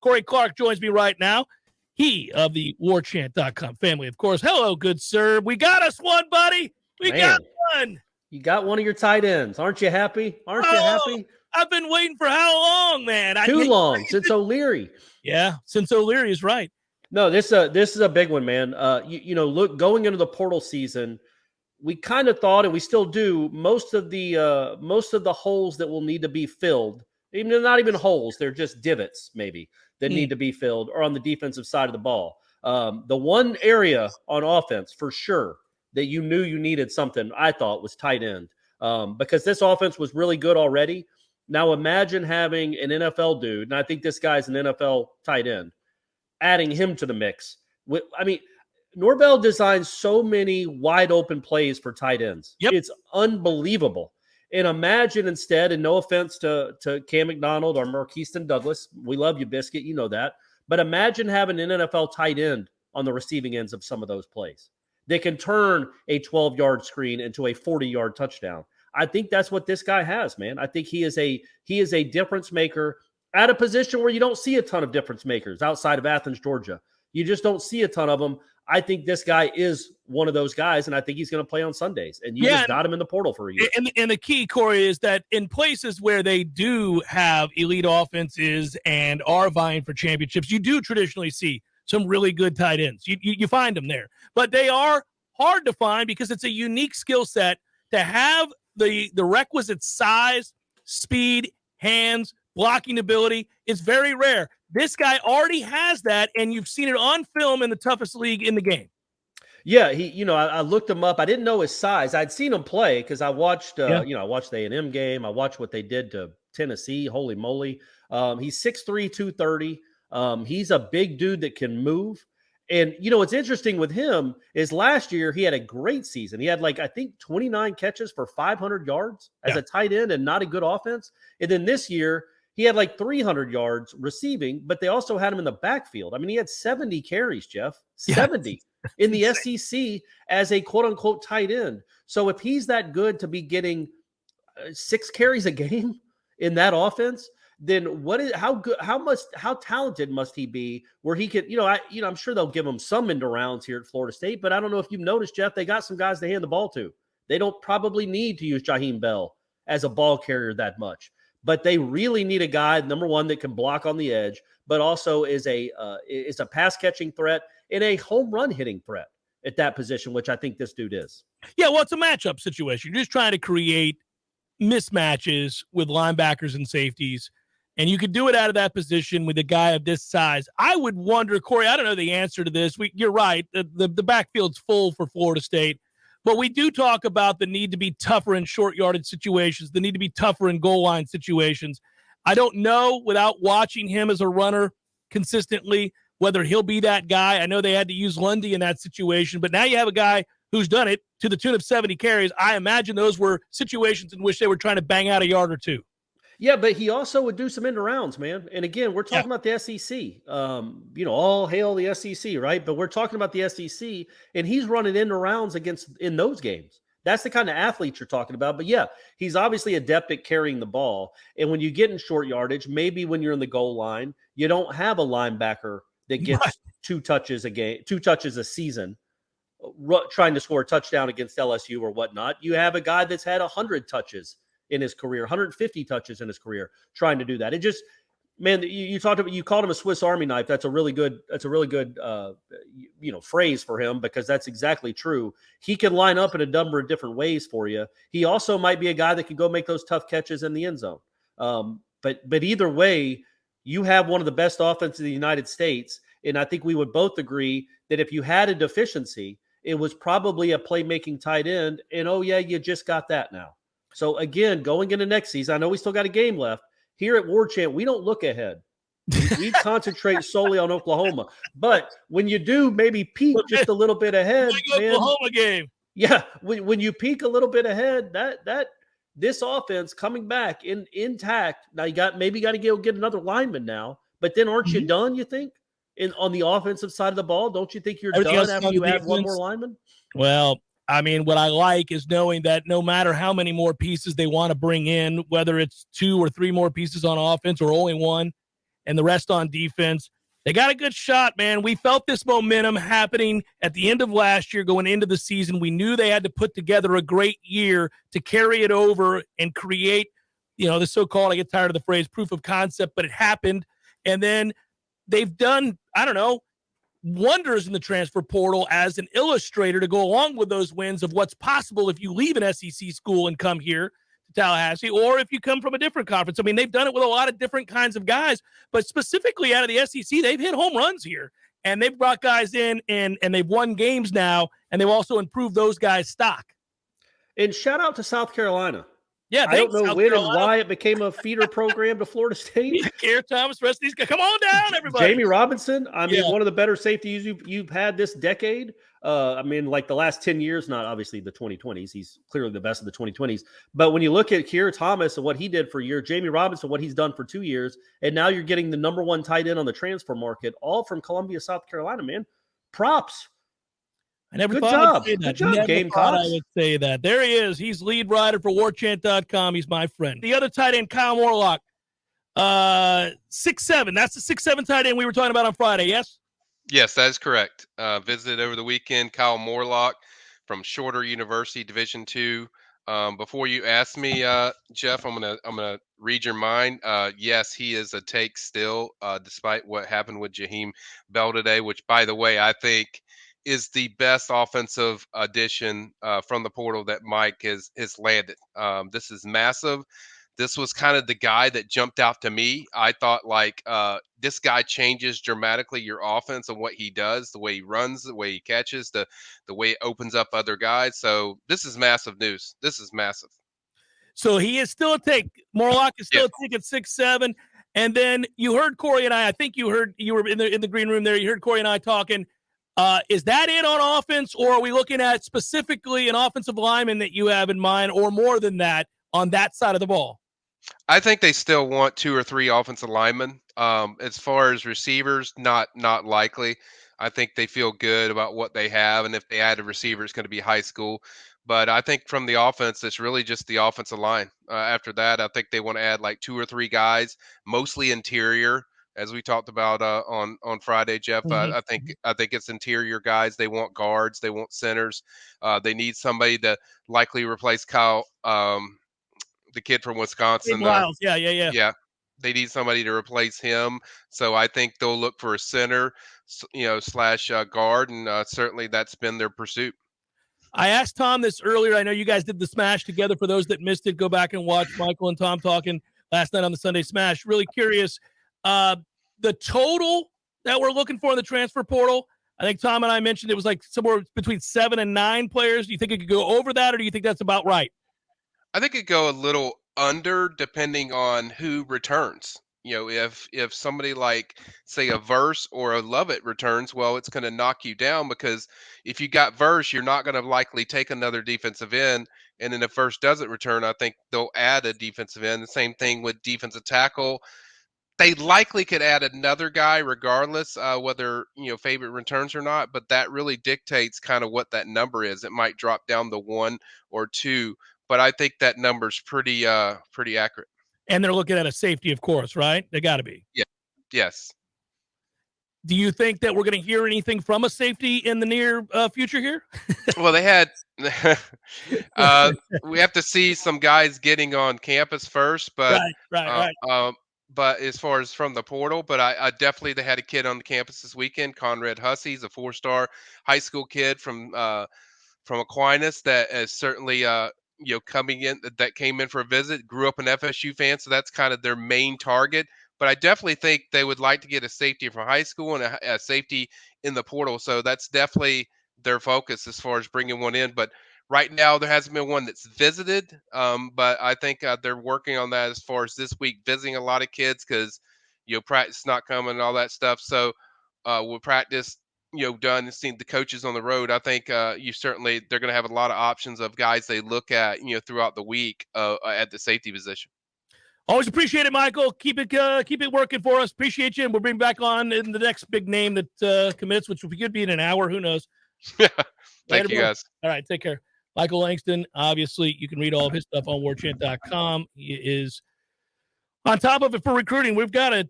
Corey Clark joins me right now. He of the Warchant.com family, of course. Hello, good sir. We got us one, buddy. We got one. You got one of your tight ends. Aren't you happy? Aren't you happy? I've been waiting for how long, man? Too long, since O'Leary. Yeah, since O'Leary is right. No, this is a big one, man. Look, going into the portal season, we kind of thought, and we still do, most of the holes that will need to be filled, even they're not even holes, they're just divots maybe that need to be filled, are on the defensive side of the ball. The one area on offense for sure that you knew you needed something, I thought, was tight end, because this offense was really good already. Now imagine having an NFL dude, and I think this guy's an NFL tight end, adding him to the mix. Norvell designs so many wide open plays for tight ends. Yep. It's unbelievable. And imagine instead, and no offense to Cam McDonald or Marquiston Douglas, we love you, Biscuit, you know that. But imagine having an NFL tight end on the receiving ends of some of those plays. They can turn a 12-yard screen into a 40-yard touchdown. I think that's what this guy has, man. I think he is a difference maker at a position where you don't see a ton of difference makers outside of Athens, Georgia. You just don't see a ton of them. I think this guy is one of those guys, and I think he's going to play on Sundays. And you just got him in the portal for a year. And the key, Corey, is that in places where they do have elite offenses and are vying for championships, you do traditionally see some really good tight ends. You find them there. But they are hard to find because it's a unique skill set to have the requisite size, speed, hands, blocking ability is very rare. This guy already has that, and you've seen it on film in the toughest league in the game. Yeah, I looked him up. I didn't know his size. I'd seen him play because I watched, I watched the A&M game. I watched what they did to Tennessee. Holy moly. He's 6'3", 230. He's a big dude that can move. And, what's interesting with him is last year he had a great season. He had, I think 29 catches for 500 yards as a tight end and not a good offense. And then this year he had 300 yards receiving, but they also had him in the backfield. I mean, he had 70 carries, Jeff, 70 in the SEC as a quote-unquote tight end. So if he's that good to be getting 6 carries a game in that offense, then how talented must he be where he could, I'm sure they'll give him some end rounds here at Florida State, but I don't know if you've noticed, Jeff, they got some guys to hand the ball to. They don't probably need to use Jaheim Bell as a ball carrier that much, but they really need a guy, number one, that can block on the edge, but also is a pass catching threat and a home run hitting threat at that position, which I think this dude is. Yeah. Well, it's a matchup situation. You're just trying to create mismatches with linebackers and safeties. And you could do it out of that position with a guy of this size. I would wonder, Corey, I don't know the answer to this. You're right. The backfield's full for Florida State. But we do talk about the need to be tougher in short yardage situations, the need to be tougher in goal line situations. I don't know, without watching him as a runner consistently, whether he'll be that guy. I know they had to use Lundy in that situation, but now you have a guy who's done it to the tune of 70 carries. I imagine those were situations in which they were trying to bang out a yard or two. Yeah, but he also would do some end arounds, man. And again, we're talking about the SEC. All hail the SEC, right? But we're talking about the SEC, and he's running end arounds in those games. That's the kind of athlete you're talking about. But yeah, he's obviously adept at carrying the ball. And when you get in short yardage, maybe when you're in the goal line, you don't have a linebacker that gets 2 touches a game, 2 touches a season, trying to score a touchdown against LSU or whatnot. You have a guy that's had 100 touches in his career, 150 touches in his career, trying to do that. It just, man, you talked about, you called him a Swiss Army knife. That's a really good phrase for him, because that's exactly true. He can line up in a number of different ways for you. He also might be a guy that can go make those tough catches in the end zone. But either way, you have one of the best offenses in the United States. And I think we would both agree that if you had a deficiency, it was probably a playmaking tight end. And you just got that now. So, again, going into next season, I know we still got a game left. Here at Warchant, we don't look ahead. We concentrate solely on Oklahoma. But when you do maybe peek just a little bit ahead, man, Oklahoma game. Yeah, when you peek a little bit ahead, that this offense coming back intact. Now you got to get another lineman now. But then aren't you done, you think? On the offensive side of the ball, don't you think you're done after you add one more lineman? Well, I mean, what I like is knowing that no matter how many more pieces they want to bring in, whether it's 2 or 3 more pieces on offense or only 1, and the rest on defense. They got a good shot, man. We felt this momentum happening at the end of last year going into the season. We knew they had to put together a great year to carry it over and create, the so-called, I get tired of the phrase, proof of concept, but it happened. And then they've done, wonders in the transfer portal as an illustrator to go along with those wins of what's possible if you leave an SEC school and come here to Tallahassee, or if you come from a different conference. I mean, they've done it with a lot of different kinds of guys, but specifically out of the SEC, they've hit home runs here, and they've brought guys in and they've won games now, and they've also improved those guys' stock. And shout out to South Carolina. Yeah, I don't know when and why it became a feeder program to Florida State. Kerr Thomas, rest of these guys. Come on down, everybody. Jamie Robinson, one of the better safeties you've had this decade. Like the last 10 years, not obviously the 2020s. He's clearly the best of the 2020s. But when you look at Kerr Thomas and what he did for a year, Jamie Robinson, what he's done for 2 years, and now you're getting the number one tight end on the transfer market, all from Columbia, South Carolina, man. Props. I never Good thought job. I'd say that. Good job, never Gamecocks. thought I would say that. There he is. He's lead writer for Warchant.com. He's my friend. The other tight end, Kyle Morlock, 6'7". That's the 6'7" tight end we were talking about on Friday, yes? Yes, that is correct. Visited over the weekend, Kyle Morlock from Shorter University, Division II. Before you ask me, Jeff, I'm gonna read your mind. Yes, he is a take still, despite what happened with Jaheim Bell today, which, by the way, I think is the best offensive addition from the portal that Mike has landed. This is massive. This was kind of the guy that jumped out to me. I thought, this guy changes dramatically your offense and what he does, the way he runs, the way he catches, the way it opens up other guys. So this is massive news. This is massive. So he is still a take. Morlock is still a take at 6'7". And then you heard Corey and I think you were in the green room there. You heard Corey and I talking. Is that it on offense, or are we looking at specifically an offensive lineman that you have in mind, or more than that on that side of the ball? I think they still want 2 or 3 offensive linemen. As far as receivers, not likely. I think they feel good about what they have, and if they add a receiver, it's going to be high school. But I think from the offense, it's really just the offensive line. After that, I think they want to add 2 or 3 guys, mostly interior, as we talked about on Friday, Jeff. Mm-hmm. I think it's interior guys. They want guards. They want centers. They need somebody to likely replace Kyle, the kid from Wisconsin. Yeah. They need somebody to replace him. So I think they'll look for a center, slash guard, and certainly that's been their pursuit. I asked Tom this earlier. I know you guys did the Smash together. For those that missed it, go back and watch Michael and Tom talking last night on the Sunday Smash. Really curious. The total that we're looking for in the transfer portal, I think Tom and I mentioned it was somewhere between 7 and 9 players. Do you think it could go over that, or do you think that's about right? I think it could go a little under, depending on who returns. If somebody say a Verse or a Lovett returns, well, it's going to knock you down, because if you got Verse, you're not going to likely take another defensive end. And then if Verse doesn't return, I think they'll add a defensive end. The same thing with defensive tackle. They likely could add another guy regardless, whether, favorite returns or not, but that really dictates kind of what that number is. It might drop down to 1 or 2, but I think that number's pretty accurate. And they're looking at a safety, of course, right? They got to be. Yeah. Yes. Do you think that we're going to hear anything from a safety in the near future here? Well, they had we have to see some guys getting on campus first, but right. But as far as from the portal, but I definitely, they had a kid on the campus this weekend, Conrad Hussey. He's a 4-star high school kid from Aquinas that is certainly coming in, that came in for a visit, grew up an FSU fan, so that's kind of their main target. But I definitely think they would like to get a safety from high school and a safety in the portal. So that's definitely their focus as far as bringing one in. But right now, there hasn't been one that's visited. But I think they're working on that as far as this week, visiting a lot of kids, because practice not coming and all that stuff. So with practice done and seeing the coaches on the road, I think they're going to have a lot of options of guys they look at throughout the week at the safety position. Always appreciate it, Michael. Keep it working for us. Appreciate you, and we'll bring back on in the next big name that commits, which could be in an hour. Who knows? Thank you, guys. All right, take care. Michael Langston, obviously, you can read all of his stuff on warchant.com. He is on top of it for recruiting. We've got it.